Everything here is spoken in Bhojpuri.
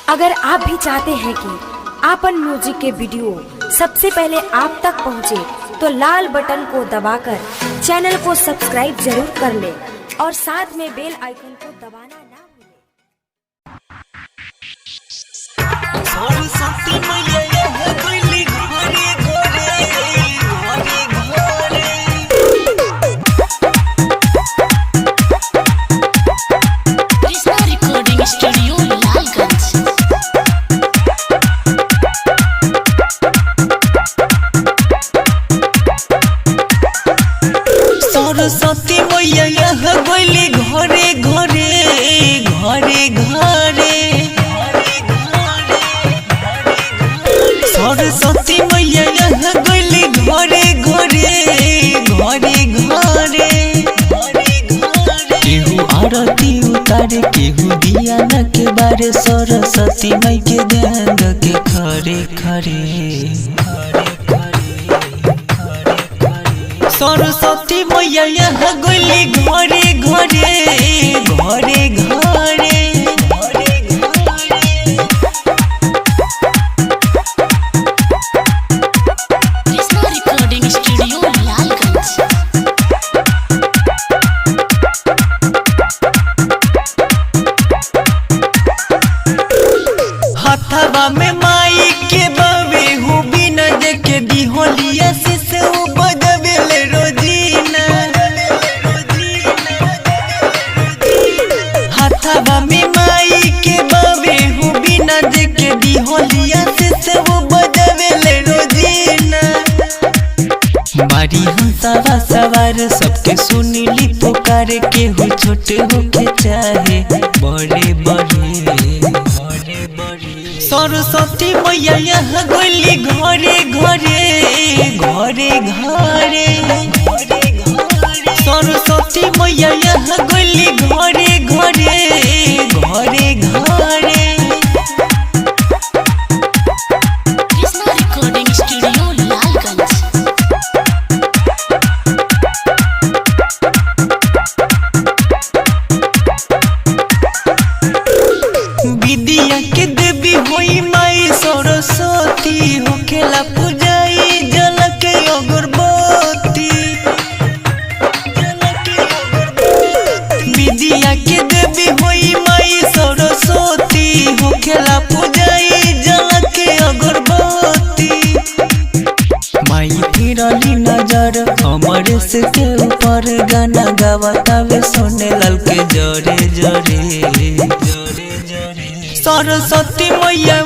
अगर आप भी चाहते हैं कि आपन म्यूजिक के वीडियो सबसे पहले आप तक पहुंचे, तो लाल बटन को दबाकर चैनल को सब्सक्राइब जरूर कर ले और साथ में बेल आइकन को दबाना ना भूलें। सरस्वती मैया यहाँ गइली घरे घरे घरे घरे। सरस्वती मैया यहाँ गइली घरे घरे घरे घरे। केहू आरती उतारे केहू दिया न के बारे, सरस्वती माई के ध्यान के खरे खरे। सरस्वती मैया यहाँ गइली घरे घरे घरे घरे। हथवा में माई के बाबे हो बिना देखे दिहोलिया से बजबेले रोजीना। हथवा में माई के बाबे हो बिना देखे दिहोलिया से बजबेले रोजीना। बारी हंसवा सवार सबके सुनीली पुकार, केहू छोटे होके चाहे बड़े बड़े। सरस्वती मैया यहाँ गइली घरे घरे घरे घरे। सरस्वती मैया यहाँ गइली घरे घरे घरे घरे। विद्या के देवी होई माई सरस्वती, होखेला पूजाई जल के अगरबत्ती। विद्या के देवी होई माई सरस्वती, होखेला पूजाई जल के अगरबत्ती। माई फिरली नजर हमारे से के ऊपर, गाना गावतावे सोने लाल के जरे जरे। सरस्वती मैया